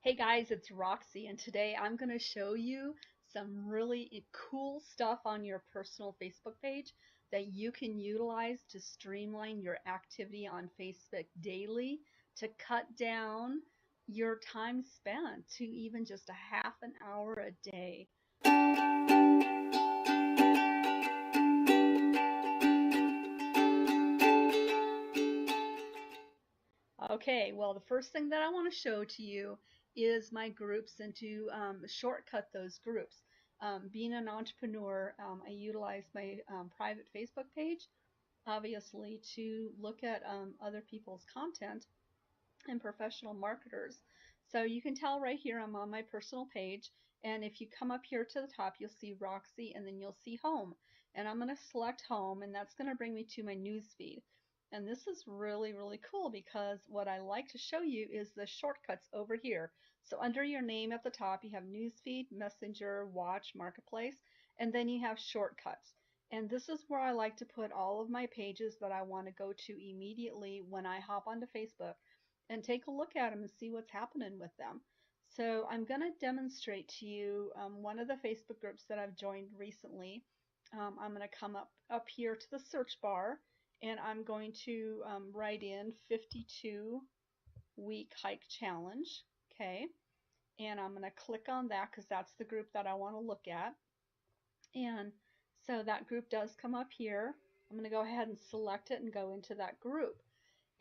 Hey guys, it's Roxy, and today I'm going to show you some really cool stuff on your personal Facebook page that you can utilize to streamline your activity on Facebook daily to cut down your time spent to even just a half an hour a day. Okay, well, the first thing that I want to show to you is my groups and to shortcut those groups. Being an entrepreneur, I utilize my private Facebook page, obviously, to look at other people's content and professional marketers. So you can tell right here I'm on my personal page, and if you come up here to the top, you'll see Roxy, and then you'll see Home. And I'm going to select Home, and that's going to bring me to my news feed. And this is really, really cool because what I like to show you is the shortcuts over here. So under your name at the top, you have Newsfeed, Messenger, Watch, Marketplace, and then you have shortcuts. And this is where I like to put all of my pages that I want to go to immediately when I hop onto Facebook and take a look at them and see what's happening with them. So I'm going to demonstrate to you one of the Facebook groups that I've joined recently. I'm going to come up here to the search bar, and I'm going to write in 52-week hike challenge. Okay, and I'm going to click on that because that's the group that I want to look at. And so that group does come up here. I'm going to go ahead and select it and go into that group.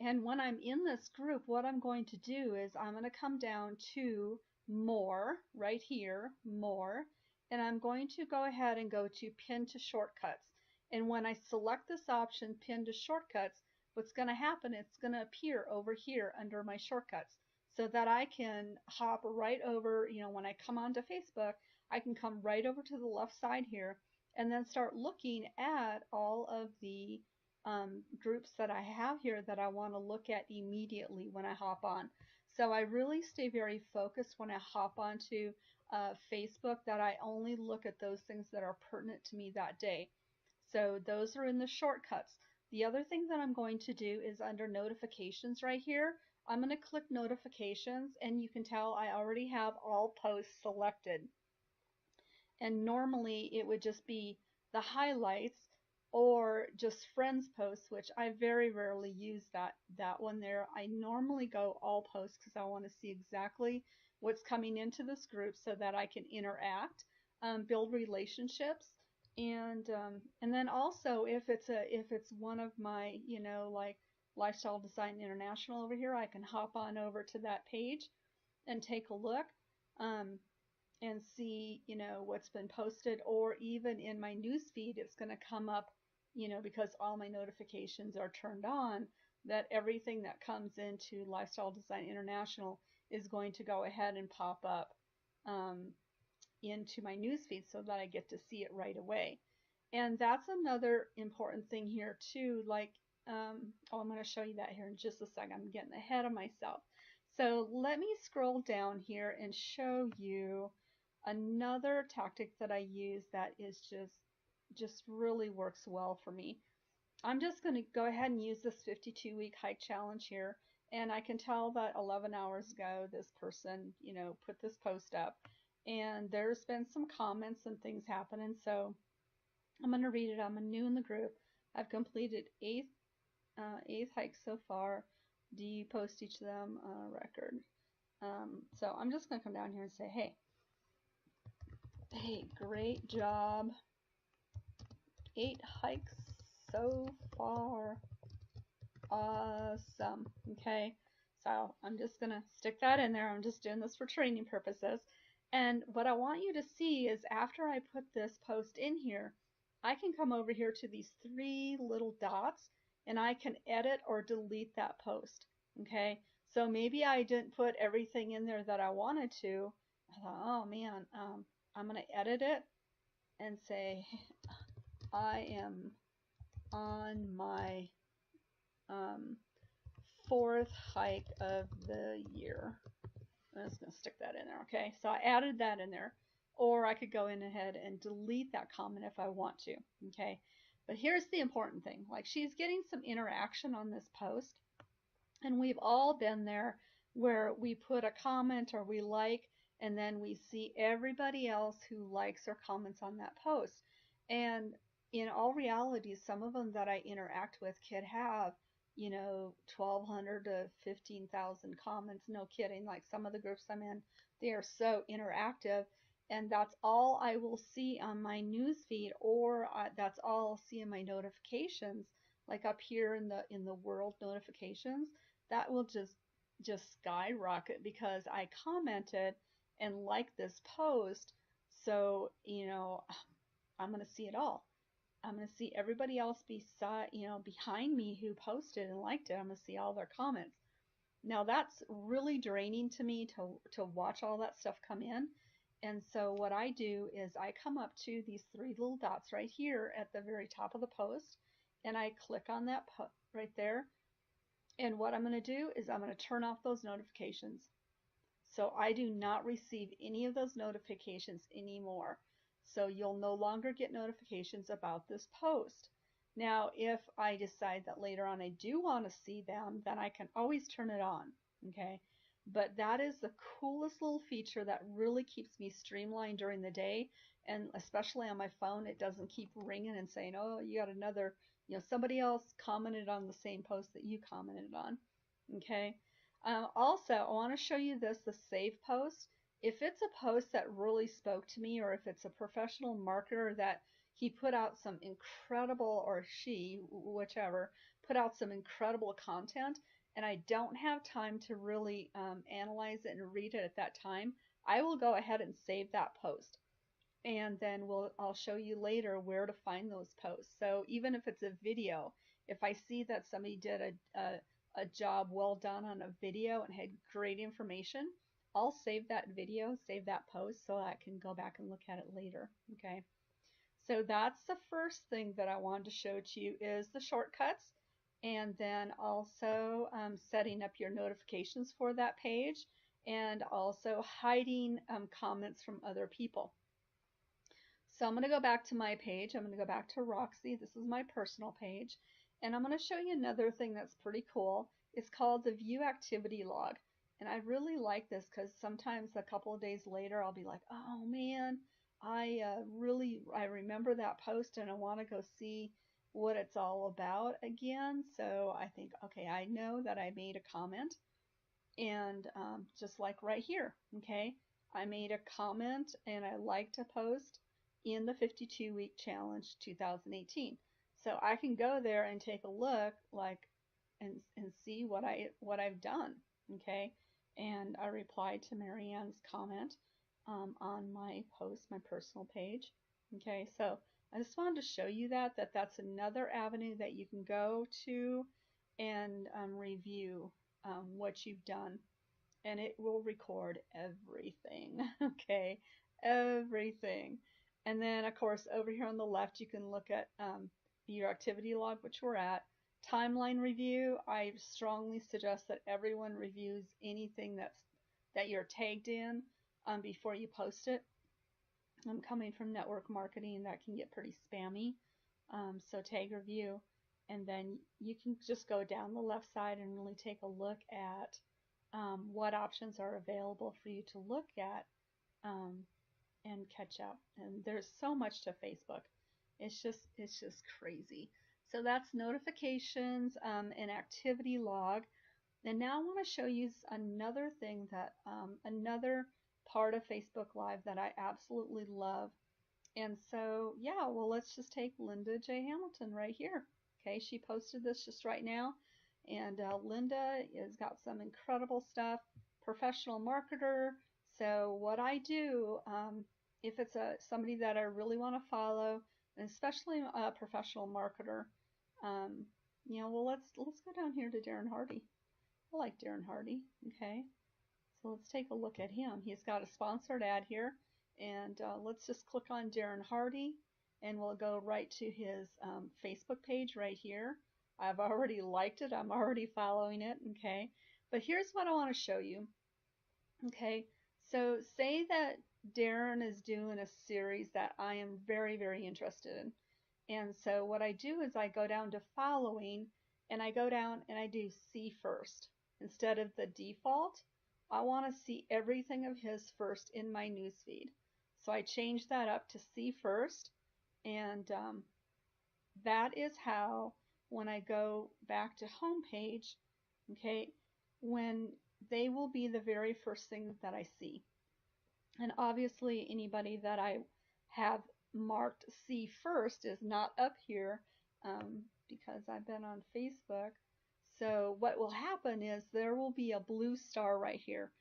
And when I'm in this group, what I'm going to do is I'm going to come down to More, right here, More, and I'm going to go ahead and go to Pin to Shortcuts. And when I select this option, Pin to Shortcuts, what's going to happen, it's going to appear over here under my shortcuts so that I can hop right over, when I come onto Facebook, I can come right over to the left side here and then start looking at all of the groups that I have here that I want to look at immediately when I hop on. So I really stay very focused when I hop onto Facebook that I only look at those things that are pertinent to me that day. So those are in the shortcuts. The other thing that I'm going to do is under notifications right here, I'm going to click notifications, and you can tell I already have all posts selected. And normally it would just be the highlights or just friends posts, which I very rarely use that one there. I normally go all posts because I want to see exactly what's coming into this group so that I can interact, build relationships, and then also if it's one of my like Lifestyle Design International over here, I can hop on over to that page and take a look. And see, what's been posted, or even in my news feed, it's going to come up, because all my notifications are turned on, that everything that comes into Lifestyle Design International is going to go ahead and pop up into my news feed so that I get to see it right away. And that's another important thing here too. Like, I'm going to show you that here in just a second. I'm getting ahead of myself. So let me scroll down here and show you another tactic that I use that is just really works well for me. I'm just going to go ahead and use this 52-week hike challenge here, and I can tell that 11 hours ago this person, put this post up, and there's been some comments and things happening, so I'm going to read it. I'm new in the group. I've completed eighth hike so far. Do you post each of them on a record? So I'm just going to come down here and say, hey, great job. 8 hikes so far. Awesome. Okay, so I'm just going to stick that in there. I'm just doing this for training purposes. And what I want you to see is after I put this post in here, I can come over here to these 3 little dots and I can edit or delete that post. Okay, so maybe I didn't put everything in there that I wanted to. I thought, oh man, I'm going to edit it and say, I am on my 4th hike of the year. I'm just going to stick that in there. Okay, so I added that in there. Or I could go in ahead and delete that comment if I want to. Okay, but here's the important thing. Like, she's getting some interaction on this post, and we've all been there where we put a comment or we like, and then we see everybody else who likes or comments on that post. And in all reality, some of them that I interact with could have, 1,200 to 15,000 comments. No kidding. Like some of the groups I'm in, they are so interactive. And that's all I will see on my news feed, or that's all I'll see in my notifications, like up here in the world notifications. That will just skyrocket because I commented and liked this post. So, I'm going to see it all. I'm going to see everybody else beside, behind me who posted and liked it. I'm going to see all their comments. Now that's really draining to me to watch all that stuff come in. And so what I do is I come up to these three little dots right here at the very top of the post, and I click on that right there. And what I'm going to do is I'm going to turn off those notifications. So I do not receive any of those notifications anymore. So you'll no longer get notifications about this post. Now, if I decide that later on I do want to see them, then I can always turn it on. Okay. But that is the coolest little feature that really keeps me streamlined during the day. And especially on my phone, it doesn't keep ringing and saying, oh, you got another, somebody else commented on the same post that you commented on. Okay. Also, I want to show you this, the save post. If it's a post that really spoke to me, or if it's a professional marketer that he put out some incredible, or she, whichever, put out some incredible content, and I don't have time to really analyze it and read it at that time, I will go ahead and save that post. And then I'll show you later where to find those posts. So even if it's a video, if I see that somebody did a job well done on a video and had great information, I'll save that video, save that post so I can go back and look at it later. Okay. So that's the first thing that I wanted to show to you is the shortcuts, and then also setting up your notifications for that page, and also hiding comments from other people. So I'm going to go back to my page. I'm going to go back to Roxy. This is my personal page. And I'm going to show you another thing that's pretty cool. It's called the View Activity Log. And I really like this because sometimes a couple of days later I'll be like, oh man, I remember that post and I want to go see what it's all about again. So I think, okay, I know that I made a comment. And just like right here, okay, I made a comment and I liked a post in the 52-week challenge 2018. So I can go there and take a look, like, and see what I've done, okay. And I replied to Marianne's comment on my post, my personal page, okay. So I just wanted to show you that's another avenue that you can go to and review what you've done, and it will record everything. Okay, everything. And then of course over here on the left you can look at your activity log, which we're at. Timeline review, I strongly suggest that everyone reviews anything that you're tagged in before you post it. I'm coming from network marketing, that can get pretty spammy. So tag review, and then you can just go down the left side and really take a look at what options are available for you to look at and catch up. And there's so much to Facebook. It's just crazy. So that's notifications and activity log. And now I want to show you another thing that another part of Facebook Live that I absolutely love. And so, yeah, well, let's just take Linda J. Hamilton right here. Okay, she posted this just right now. And Linda has got some incredible stuff, professional marketer. So what I do, if it's somebody that I really want to follow, and especially a professional marketer, well, let's go down here to Darren Hardy. I like Darren Hardy. Okay, so let's take a look at him. He's got a sponsored ad here. And let's just click on Darren Hardy, and we'll go right to his Facebook page right here. I've already liked it. I'm already following it. Okay. But here's what I want to show you. Okay. So say that Darren is doing a series that I am very, very interested in. And so what I do is I go down to following, and I go down and I do see first. instead of the default. I want to see everything of his first in my newsfeed. So I changed that up to see first, and that is how, when I go back to homepage, okay, when they will be the very first thing that I see. And obviously anybody that I have marked see first is not up here, because I've been on Facebook. So what will happen is there will be a blue star right here.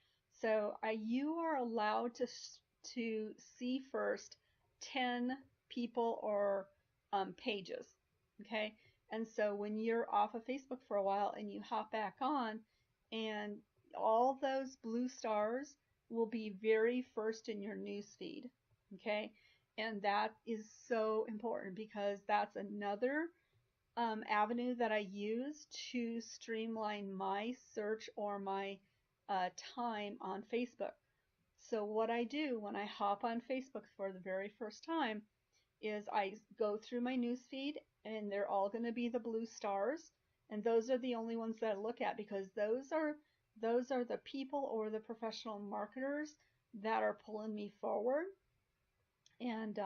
So you are allowed to see first 10 people or pages. Okay. And so when you're off of Facebook for a while and you hop back on, and all those blue stars will be very first in your news feed. Okay. And that is so important because that's another avenue that I use to streamline my search or my time on Facebook. So what I do when I hop on Facebook for the very first time is I go through my news feed, and they're all going to be the blue stars, and those are the only ones that I look at because those are the people or the professional marketers that are pulling me forward. And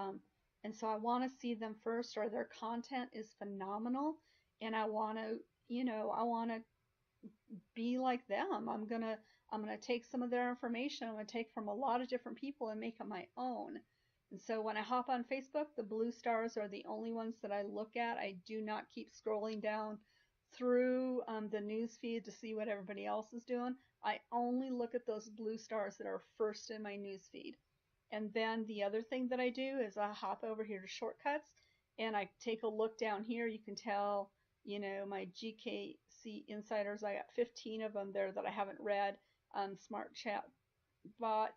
so I want to see them first, or their content is phenomenal, and I want to, I want to be like them. I'm gonna take some of their information. I'm gonna take from a lot of different people and make it my own. And so when I hop on Facebook, the blue stars are the only ones that I look at. I do not keep scrolling down through the news feed to see what everybody else is doing. I only look at those blue stars that are first in my news feed. And then the other thing that I do is I hop over here to shortcuts, and I take a look down here. You can tell, my GKC insiders, I got 15 of them there that I haven't read. Smart Chat Bot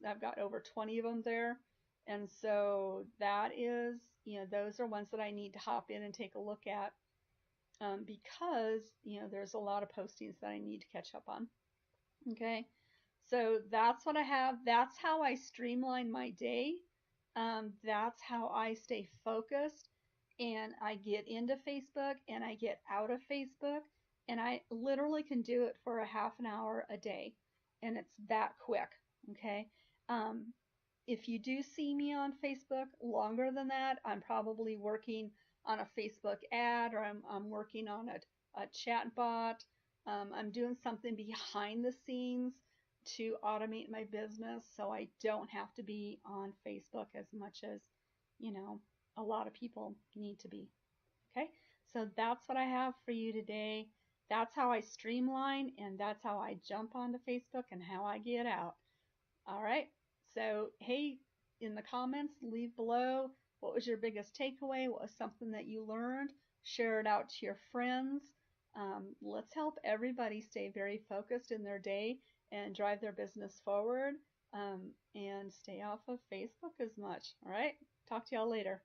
I've got over 20 of them there. And so that is, those are ones that I need to hop in and take a look at, because, there's a lot of postings that I need to catch up on. Okay. So that's what I have. That's how I streamline my day. That's how I stay focused, and I get into Facebook and I get out of Facebook, and I literally can do it for a half an hour a day, and it's that quick. Okay. If you do see me on Facebook longer than that, I'm probably working on a Facebook ad, or I'm working on a chat bot. I'm doing something behind the scenes to automate my business, so I don't have to be on Facebook as much as, a lot of people need to be. Okay, so that's what I have for you today. That's how I streamline, and that's how I jump onto Facebook and how I get out. All right, so hey, in the comments, leave below what was your biggest takeaway, what was something that you learned. Share it out to your friends. Let's help everybody stay very focused in their day and drive their business forward, and stay off of Facebook as much. All right, talk to y'all later.